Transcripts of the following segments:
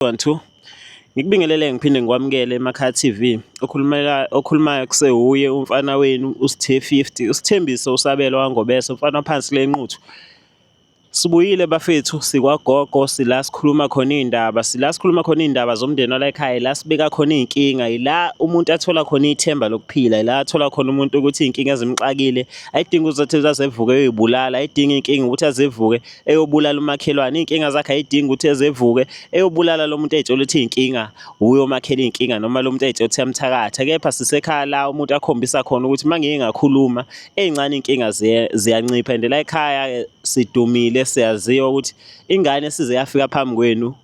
1 2 ngikubingelele ngiphinde ngikwamukele eMakhaya TV okhulumayo kusewuye umfana wenu uSithe 50 uSithembiso uSabelo wangoBese umfana ophansi lenquthu. Sibuyile bafethu sikwagogo sila sikhuluma khona iy'ndaba zomndeni wala ekhaya la sibeka khona iy'nkinga ila umuntu athola khona ithemba lokuphila ila athola khona umuntu ukuthi iy'nkinga zimxakile ayidinga ukuthi azevuke eyoy'bulala ayidinga iy'nkinga ukuthi azevuke eyobulala umakhelwane iy'nkinga zakhe ayidinga ukuthi azevuke eyobulala lo muntu ey'tshela ukuthi iy'nkinga uyomakhela iy'nkinga noma lo muntu ey'tshela ukuthi uyamthakatha kepha sisekhaya la umuntu akhombisa khona ukuthi uma ngike ngakhuluma ey'ncane iy'nkinga ziyancipha and la ekhaya sidumile siyaziwa ukuthi ingane esize yafika phambi kwenu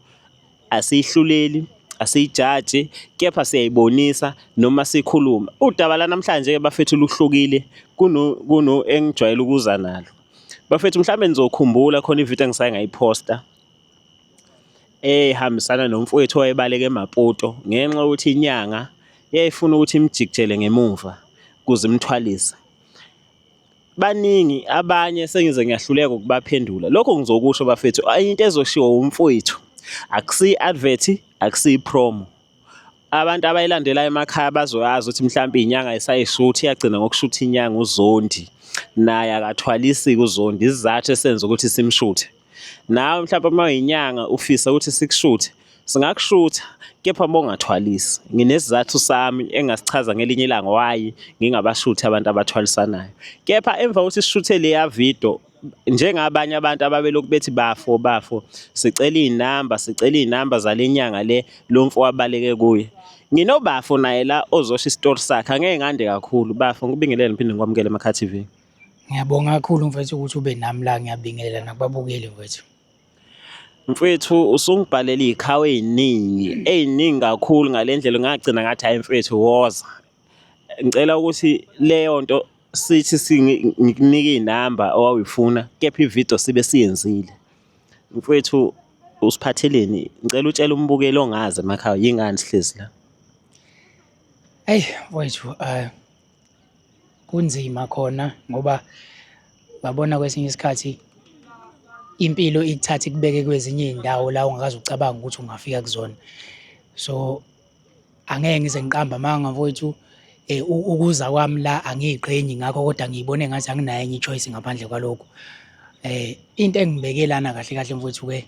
asiyihluleli asiyijaji kepha siyayibonisa noma sikhuluma. Udaba la namhlanje-ke bafethu luhlukile kuno engijwayele ukuza nalo. Bafethu mhlawumbe nizokhumbula khona ividiyo engisaye ngayiphosta ehambisana nomfowethu owayebaleka eMaputo ngenxa yokuthi inyanga yayifuna ukuthi imjikijele ngemuva ukuze imthwalise. Baningi abanye sengize ngiyahluleka ukubaphendula. Lokho ngizokusho bafethu into ezoshiwo umfowethu akusiyi-advert akusiyi-promo. Abantu abayilandelayo emakhaya bazoyazi ukuthi mhlawumbe inyanga ayisayishutha iyagcina ngokushutha inyanga uZondi naye akathwalisi kuZondi isizathu esenza ukuthi simshuthe. Nawe mhlawumbe uma uyinyanga ufisa ukuthi sikushuthe singakushutha kepha bongathwalisi. Nginesizathu sami engasichaza ngelinye ilanga why ngingabashuthi abantu abathwalisanayo. Kepha emva kokuthi sishuthe leya video njengabanye abantu ababelokhu bethi bafo sicela iy'namba zale nyanga le lo mfo wabaleke kuye. Nginobafo naye la ozosho isitori sakhe angeke ngande kakhulu. Bafo ngikubingelele ngiphinde ngikwamukele eMakhaya TV. Ngiyabonga kakhulu mfethu ukuthi ube nami la ngiyabingelela nakubabukeli mfethu. Mfethu usungibhalela iy'khawu ey'ningi kakhulu ngale ndlela ngagcina ngathi hayi mfethu woza. Ngicela ukuthi leyo nto sithi ngikunike iy'namba owawuyifuna kepha ividiyo sibe siyenzile. Mfethu usiphatheleni ngicela utshele umbukeli ongazi emakhaya yingani sihlezi la. Eyi mfethu kunzima khona ngoba babona kwesinye isikhathi impilo ikuthatha ikubeke kwezinye iy'ndawo la ungakaze ucabanga ukuthi ungafika kuzona. So angeke ngize ngiqambe amanga mfowethu ukuza kwami la angiy'qhenyi ngakho kodwa ngiyibone ngathi anginayo enye i-choice ngaphandle kwalokho. Into engibeke lana kahle kahle mfowethu-ke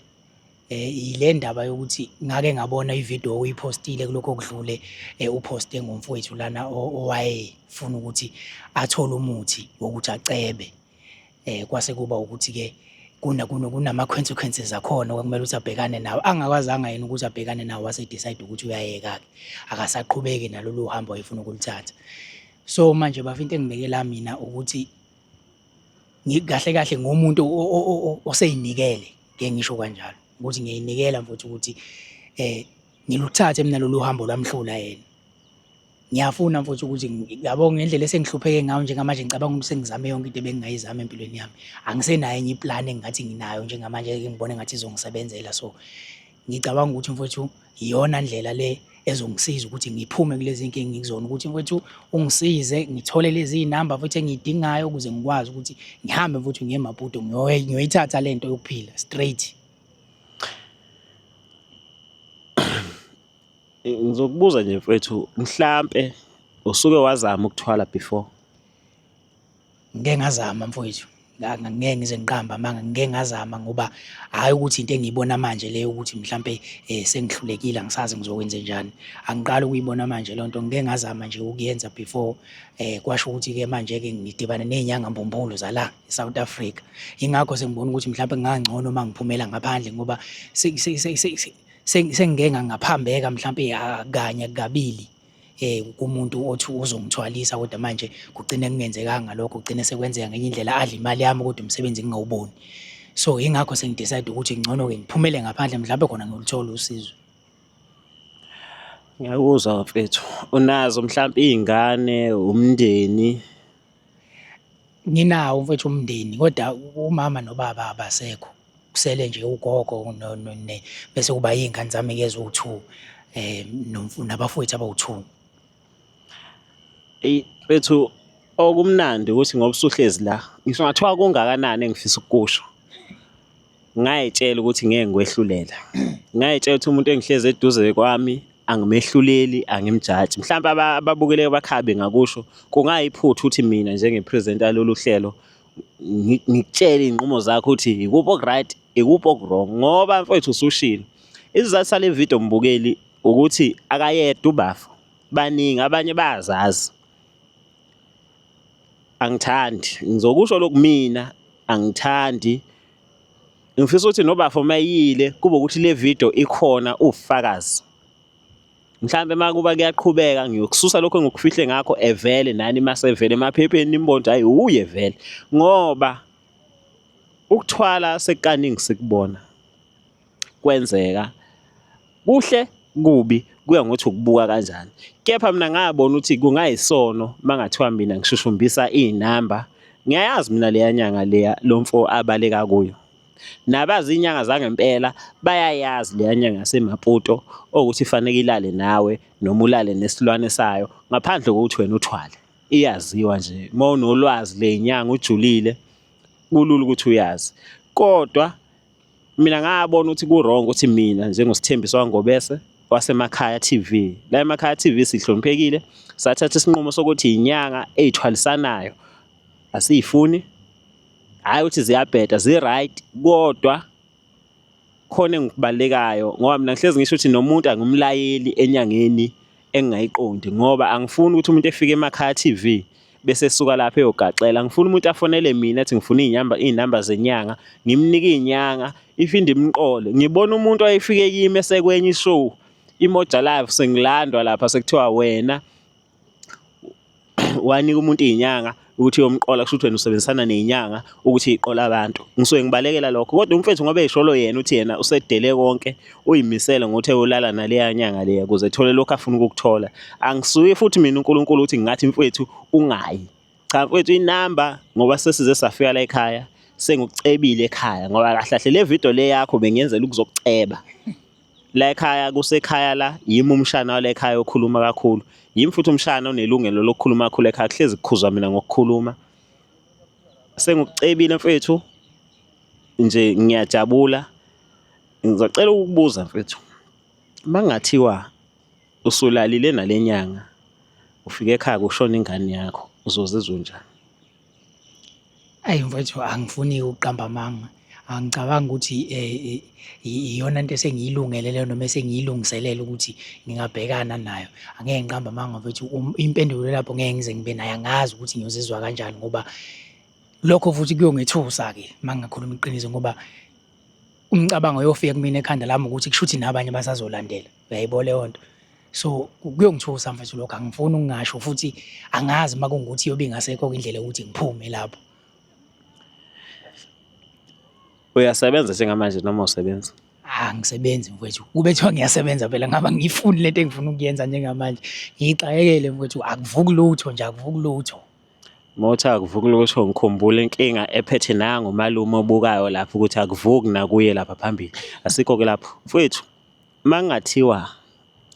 ile ndaba yokuthi ngake ngabona ividiyo oyiphostile kulokho okudlule uphoste ngomfowethu lana owayefuna ukuthi athole umuthi wokuthi acebe. Kwase kuba ukuthi-ke kunama-consequences akhona okumele ukuthi abhekane nawo angakwazanga yena ukuthi abhekane nawo wase-decide ukuthi uyayeka-ke akasaqhubeki nalolu hambo ayefuna ukulithatha. So manje bafa into engibekela mina ukuthi kahle kahle ngomuntu osey'nikele ngeke ngisho kanjalo ukuthi ngiyayinikela mfowethu ukuthi ngiluthathe mina lolu hambo lwamhlula yena. Ngiyafuna mfowethu ukuthi yabo ngendlela esengihlupheke ngayo njengamanje ngicabanga ukuthi sengizame yonke into ebengingayizama empilweni yami. Angisenayo enye iplani engingathi nginayo njengamanje ngibone ngathi izongisebenzela. So ngicabanga ukuthi mfowethu iyona ndlela le ezongisiza ukuthi ngiphume kulezi nkinga ngikuzona ukuthi mfowethu ungisize ngithole lezi iy'namba futhi engiy'dingayo ukuze ngikwazi ukuthi ngihambe mfowethu ngiye eMaputo ngiyoyithatha le nto yokuphila straight. Ngizokubuza nje mfethu mhlampe usuke wazama ukuthwala before? Ngike ngazama mfowethu ngeke ngize ngiqambe amanga ngike ngazama ngoba hhayi ukuthi into engiyibona manje leyo ukuthi mhlampe sengihlulekile angisazi ngizokwenze njani. Angiqali ukuyibona manje leyo nto ngike ngazama nje ukuyenza before kwasho ukuthi-ke manje-ke ngidibane ney'nyanga mbumbulu zala e-South Africa. Yingakho sengibona ukuthi mhlampe kungangcono uma ngiphumela ngaphandle ngoba sengike ngaphambeka mhlampe kanye kabili kumuntu othi uzongithwalisa kodwa manje kugcine kungenzekanga lokho kugcine sekwenzeka ngenye indlela adla imali yami kodwa umsebenzi ngingawuboni. So yingakho sengidecide ukuthi ngcono-ke ngiphumele ngaphandle mhlawumbe khona ngiluthola usizo. Ngiyakuzwa mfethu. Unazo mhlampe iy'ngane umndeni? Nginawo mfethu umndeni kodwa umama nobaba abasekho kusele nje ugogo bese kuba iy'ngane zami-ke eziwu-2 nabafowethu abawu-2. Mfethu okumnandi ukuthi ngoba usuhlezi la ngisho ngathiwa kungakanani engifisa ukukusho. ngayitshela ukuthi ngeke ngikwehlulela. Ngayitshela ukuthi umuntu engihlezi eduze kwami angimehluleli, angimjaji. Mhlawumbe ababukele bakhabe ngakusho kungayiphutha ukuthi mina njengepresenter yalolu hlelo ngikutshele iy'nqumo zakho ukuthi ikuphi oku-right, ikuphi oku-wrong ngoba mfowethu usushilo. Isizathu sale video mbukeli ukuthi akayedwa uBafo, baningi abanye bayazazi. Angithandi, ngizokusho lokhu mina angithandi. Ngifisa ukuthi noBafo mayile kube ukuthi le video ikhona ufakazi. Mhlambe makuba kuyaqhubeka ngiyokususa lokho engikufihle ngakho evele nani masevele emaphepheni nimbone hayi uye vele ngoba ukuthwala sekukaningi sikubona kwenzeka kuhle kubi kuya ngokuthi ukubuka kanjani. Kepha mina ngabona ukuthi kungayisono mangathiwa mina ngishushumbisa inamba. Ngiyayazi mina leya nyanga leya lomfo abaleka kuyo. Nabazi inyanga zangempela bayayazi leya nyanga yaseMaputo ukuthi ifanele ilale nawe noma ulale nesilwane sayo ngaphandle kokuthi wena uthwale. Iyaziwa nje uma unolwazi lenyanga ujulile kulula ukuthi uyazi. Kodwa mina ngabona ukuthi ku-wrong ukuthi mina njengosithembiso wangobese wasemakhaya TV. La emakhaya TV sihloniphekile sathatha isinqumo sokuthi inyanga ezithwalisanayo asiyifuni. Hayi ukuthi ziyabheda zi-right kodwa khona engikubalekayo ngoba mina ngihlezi ngisho ukuthi nomuntu angumlayeli enyangeni engingayiqondi ngoba angifuni ukuthi umuntu efike emakhaya TV bese esuka lapha eyogaxela. Ngifuna umuntu afonele mina athi ngifuna iy'namba zenyanga ngimnike inyanga ifinde imqole. Ngibona umuntu wayefike kimi esekwenye ishow iMoja Live sengilandwa lapha sekuthiwa wena wanika umuntu inyanga ukuthi uyomqola kusho ukuthi wena usebenzisana nezinyanga ukuthi iqola abantu. Ngisuke ngibalekela lokho kodwa umfethu ngoba eyisholo yena uthi yena usedele konke uyimisele ngokuthi uyolala naleya nyanga leya ukuze ethole lokho afuna ukukuthola. Angisuye futhi mina uNkulunkulu uthi ngathi mfethu ungayi. Cha mfethu inamba ngoba sesize safika la ekhaya sengikucebile ekhaya ngoba kahle kahle le video le yakho bengiyenzela ukuzokuceba. La ekhaya kusekhaya la yimi umshana wala ekhaya okhuluma kakhulu. Yimi futhi umshana onelungelo lokukhuluma kakhulu ekhaya kuhlezi kukhuzwa mina ngokukhuluma. Sengikucebile mfethu nje ngiyajabula. Ngizocela ukukubuza mfethu. Mangathiwa usulalile nalenyanga ufike ekhaya kushona ingane yakho uzozizwa njani? Ayi mfethu angifuni ukuqamba amanga. Angicabangi ukuthi iyona into esengiyilungele leyo noma esengiyilungiselele ukuthi ngingabhekana nayo. Angeke ngiqambe amanga mfethu impendulo lapho ngeke ngize ngibe nayo. Angazi ukuthi ngiyozizwa kanjani ngoba lokho futhi kuyongethusa-ke uma ngingakhuluma iqiniso ngoba umcabango uyofika kumina ekhanda lami ukuthi kusho ukuthi nabanye basazolandela. Uyayibona leyo nto. So kuyongithusa mfethu lokho angifuni ukungasho futhi angazi uma kungukuthi iyobe ingasekho indlela ukuthi ngiphume lapho. Uyasebenza njengamanje noma usebenza? Angisebenzi mfethu. Kube kuthiwa ngiyasebenza phela ngaba ngiyifuni lento engifuna ukuyenza njengamanje. Ngiyixakekele mfethu akuvuki lutho nje akuvuki lutho. Mothi akuvuki lutho ngikhumbula inkinga ephethe nangu malume obukayo lapho ukuthi akuvuki nakuye lapha phambili. Asikho-ke lapho. Mfethu mangathiwa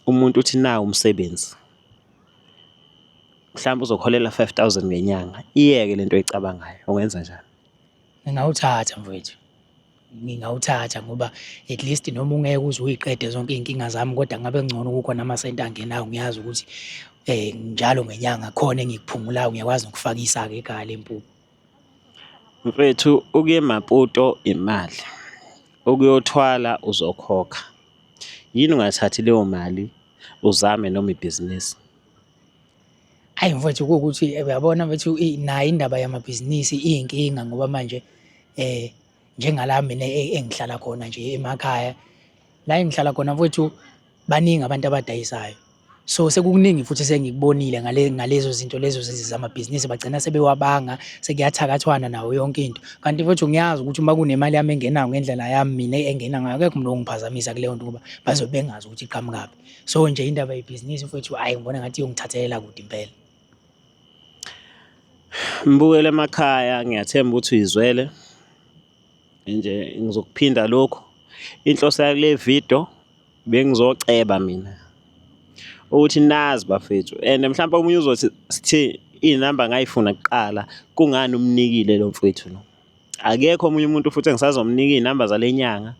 umuntu uthi nawu umsebenzi mhlawumbe uzokholela 5,000 ngenyanga iyeke lento oyicabangayo ungenza njani? Ngingawuthatha mfethu. Ngingawuthatha ngoba at least noma ungeke uze uyiqede zonke iy'nkinga zami kodwa ngabe ngcono kukhona amasenti angenayo ngiyazi ukuthi njalo ngenyanga khona engikuphumulayo ngiyakwazi nokufakisa-ke ekhaya leMpumalanga. Mfethu ukuya eMaputo imali, ukuyothwala uzokhokha. Yini ungathathi leyo mali uzame noma ibhizinisi? Hhayi mfethu kuwukuthi uyabona mfethu nayo indaba yamabhizinisi iy'nkinga ngoba manje njengala mina engihlala khona nje emakhaya. La engihlala khona mfethu baningi abantu abadayisayo. So sekukuningi futhi sengikubonile ngalezo zinto lezo zamabhizinisi bagcina sebewabanga sekuyathakathwana nawo yonke into. Kanti mfethu ngiyazi ukuthi uma kunemali yami engenayo ngendlela yami mina engena ngayo akekho umuntu ongiphazamisa kuleyo nto ngoba bazobe bengazi ukuthi iqhamukaphi. So nje indaba yebhizinisi mfethu hhayi ngibona ngathi iyongithathelela kude impela. Mbukele emakhaya ngiyathemba ukuthi uyizwele. Nje ngizokuphinda lokhu. Inhloso yakule video bengizoceba mina ukuthi nazi bafethu and mhlawumbe omunye uzothi sithi inamba ngayifuna kuqala kungani umnikile lo mfethu lo. Akekho omunye umuntu futhi engisazomnika iy'namba zale nyanga.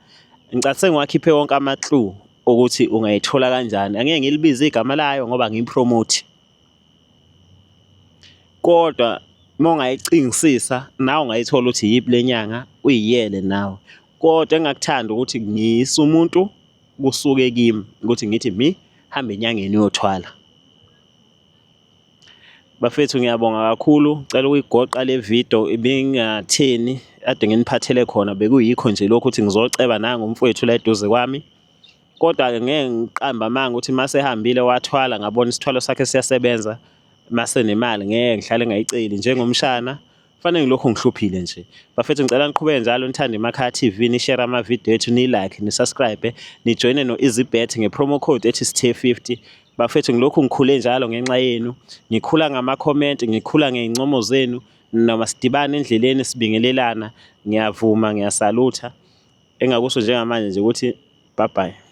Ngicathi sengiwakhiphe wonke ama-clue ukuthi ungayithola kanjani. Angeke ngilibize igama layo ngoba ngiyipromote. Kodwa uma ungayicingisisa nawe ungayithola ukuthi iyiphi le nyanga uyiyele nawe. Kodwa engingakuthanda ukuthi ngiyise umuntu kusuke kimi ukuthi ngithi mi hamba enyangeni uyothwala. Bafethu ngiyabonga kakhulu, ngicela ukuyigoqa le video ibingatheni ade nginiphathele khona, bekuyikho nje lokhu ukuthi ngizoceba nangu umfowethu la eduze kwami. Kodwa-ke ngeke ngiqambe amanga ukuthi mase ehambile wathwala ngabona isithwalo sakhe siyasebenza, mase nemali ngeke ngihlale ngayiceli njengomshana. Kufanele ngilokhu ngihluphile nje. Bafethu ngicela niqhubeke njalo nithande Emakhaya TV, ni-share amavidiyo ethu, ni-like, ni-subscribe, nijoyine no-EasyBet nge-promo code ethi Sithe50. Bafethu ngilokhu ngikhule njalo ngenxa yenu. Ngikhula ngama-comment, ngikhula ngey'ncomo zenu. Noma sidibane endleleni sibingelelana. Ngiyavuma, ngiyasalutha. Engakusho njengamanje nje ukuthi bye bye.